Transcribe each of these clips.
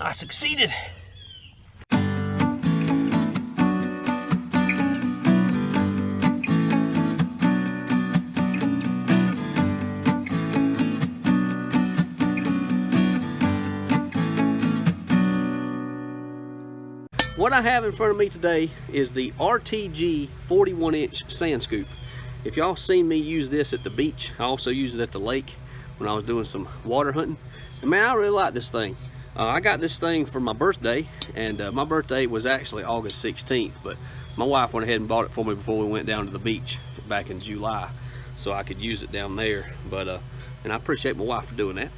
I succeeded. What I have in front of me today is the RTG 41-inch sand scoop. If y'all seen me use this at the beach, I also use it at the lake when I was doing some water hunting. And man, I really like this thing. I got this thing for my birthday, and my birthday was actually August 16th, but my wife went ahead and bought it for me before we went down to the beach back in July, so I could use it down there. But and I appreciate my wife for doing that.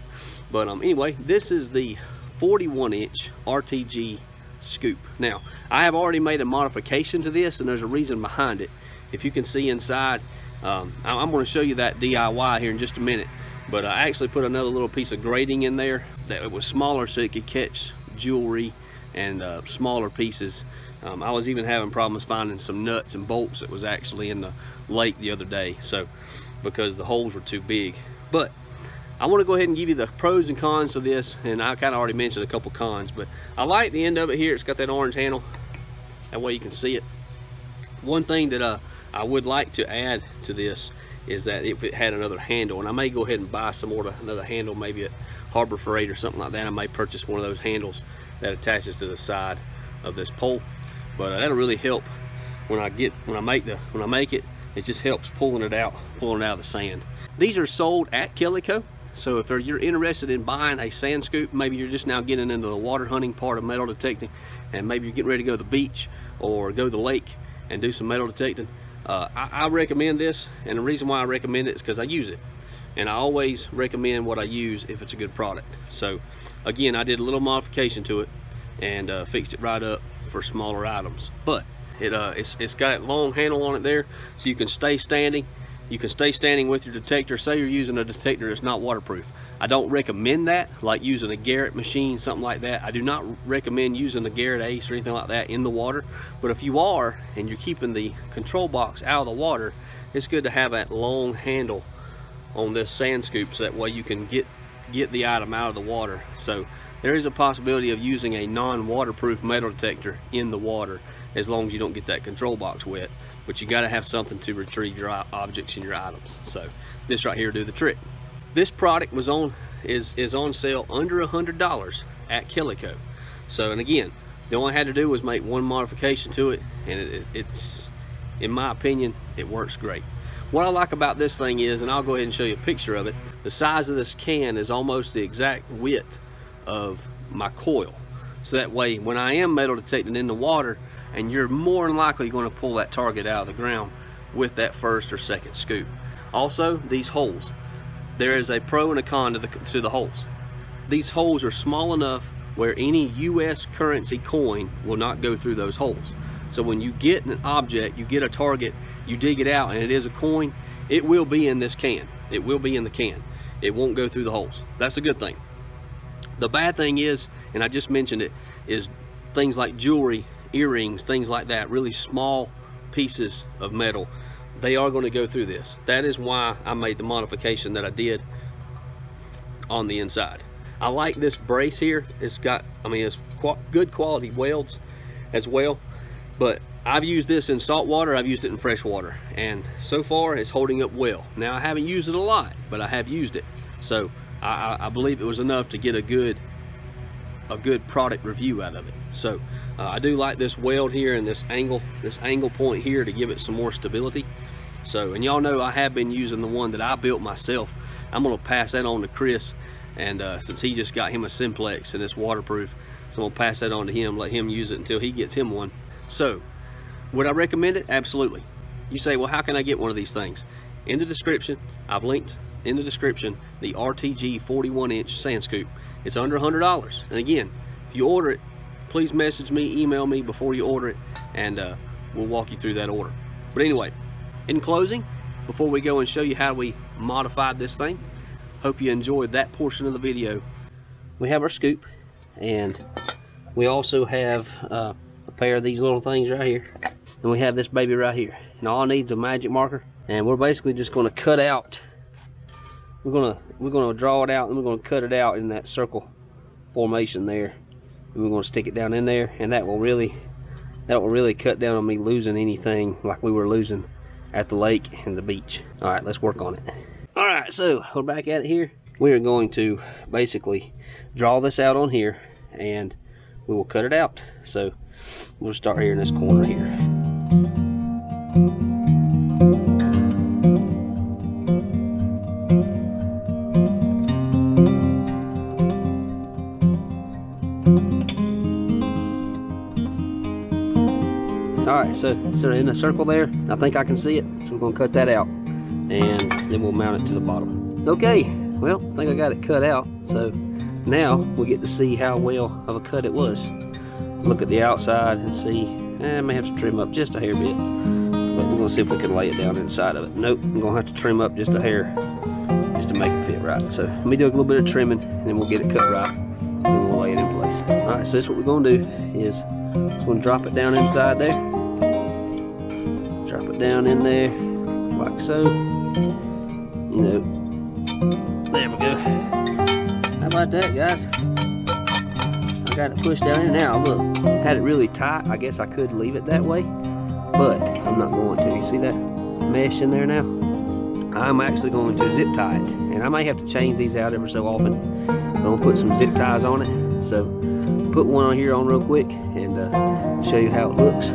But anyway, this is the 41-inch RTG scoop. Now, I have already made a modification to this, and there's a reason behind it. If you can see inside, I'm going to show you that DIY here in just a minute. But I actually put another little piece of grating in there that it was smaller so it could catch jewelry and smaller pieces. I was even having problems finding some nuts and bolts that was actually in the lake the other day, so because the holes were too big. But I want to go ahead and give you the pros and cons of this, and I kind of already mentioned a couple cons, but I like the end of it here. It's got that orange handle, that way you can see it. One thing that I would like to add to this is that if it had another handle, and I may go ahead and buy some more another handle, maybe at Harbor Freight or something like that. I may purchase one of those handles that attaches to the side of this pole, but that'll really help when I make it. It just helps pulling it out of the sand. These are sold at Kellyco. So if you're interested in buying a sand scoop, maybe you're just now getting into the water hunting part of metal detecting, and maybe you're getting ready to go to the beach or go to the lake and do some metal detecting, I recommend this. And the reason why I recommend it is because I use it, and I always recommend what I use if it's a good product. So again, I did a little modification to it and fixed it right up for smaller items. But it's got a long handle on it there, so you can stay standing. You can stay standing with your detector. Say you're using a detector that's not waterproof. I don't recommend that, like using a Garrett machine, something like that. I do not recommend using a Garrett Ace or anything like that in the water. But if you are, and you're keeping the control box out of the water, it's good to have that long handle on this sand scoop, so that way you can get the item out of the water. So there is a possibility of using a non-waterproof metal detector in the water, as long as you don't get that control box wet. But you got to have something to retrieve your objects and your items. So this right here will do the trick. This product is on sale under $100 at Kellyco. So, and again, the only I had to do was make one modification to it, and it's, in my opinion, it works great. What I like about this thing is, and I'll go ahead and show you a picture of it, the size of this can is almost the exact width of my coil. So that way, when I am metal detecting in the water, and you're more than likely going to pull that target out of the ground with that first or second scoop. Also, these holes. There is a pro and a con to the holes. These holes are small enough where any US currency coin will not go through those holes. So when you get an object, you get a target, you dig it out, and it is a coin, it will be in this can. It will be in the can. It won't go through the holes. That's a good thing. The bad thing is, and I just mentioned it, is things like jewelry, earrings, things like that, really small pieces of metal, they are going to go through this. That is why I made the modification that I did on the inside. I like this brace here. It's got, it's good quality welds as well, but I've used this in salt water, I've used it in fresh water, and so far it's holding up well. Now, I haven't used it a lot, but I have used it, so I believe it was enough to get a good product review out of it. So I do like this weld here and this angle point here to give it some more stability. So, and y'all know I have been using the one that I built myself. I'm going to pass that on to Chris, and since he just got him a Simplex and it's waterproof, so I'm going to pass that on to him, let him use it until he gets him one. So, would I recommend it? Absolutely. You say, well, how can I get one of these things? In the description, I've linked in the description the RTG 41-inch sand scoop. It's under $100. And again, if you order it, please message me, email me before you order it, and we'll walk you through that order. But anyway, in closing, before we go and show you how we modified this thing, hope you enjoyed that portion of the video. We have our scoop, and we also have a pair of these little things right here, and we have this baby right here. And all it needs is a magic marker, and we're basically just going to cut out. We're gonna draw it out, and we're gonna cut it out in that circle formation there. and we're going to stick it down in there, and that will really cut down on me losing anything like we were losing at the lake and the beach. All right, let's work on it. All right, so we're back at it here. We are going to basically draw this out on here, and we will cut it out. So we'll start here in this corner here. Alright, so in a circle there, I think I can see it, so we're going to cut that out, and then we'll mount it to the bottom. Okay, well, I think I got it cut out, so now we get to see how well of a cut it was. Look at the outside and see, I may have to trim up just a hair bit, but we're going to see if we can lay it down inside of it. Nope, I'm going to have to trim up just a hair, just to make it fit right. So let me do a little bit of trimming, and then we'll get it cut right, and then we'll lay it in place. Alright, so this is what we're going to do, is just going to drop it down inside there. Drop it down in there, like so. You know, there we go. How about that, guys? I got it pushed down in. Now, look, had it really tight, I guess I could leave it that way, but I'm not going to. You see that mesh in there now? I'm actually going to zip tie it, and I may have to change these out every so often. I'm going to put some zip ties on it, so put one on here on real quick and show you how it looks.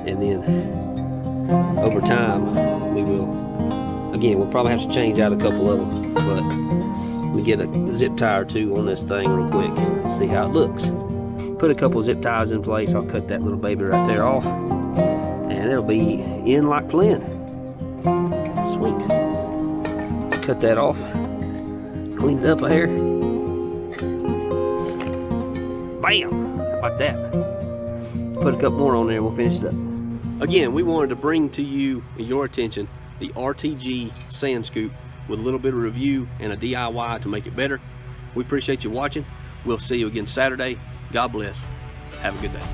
And then over time we will, again, we'll probably have to change out a couple of them, but we get a zip tie or two on this thing real quick, see how it looks. Put a couple of zip ties in place. I'll cut that little baby right there off, and it'll be in like Flynn. Sweet. Cut that off, clean it up a hair. Bam! How about that? Put a couple more on there and we'll finish it up. Again, we wanted to bring to you, your attention, the RTG sand scoop with a little bit of review and a DIY to make it better. We appreciate you watching. We'll see you again Saturday. God bless. Have a good day.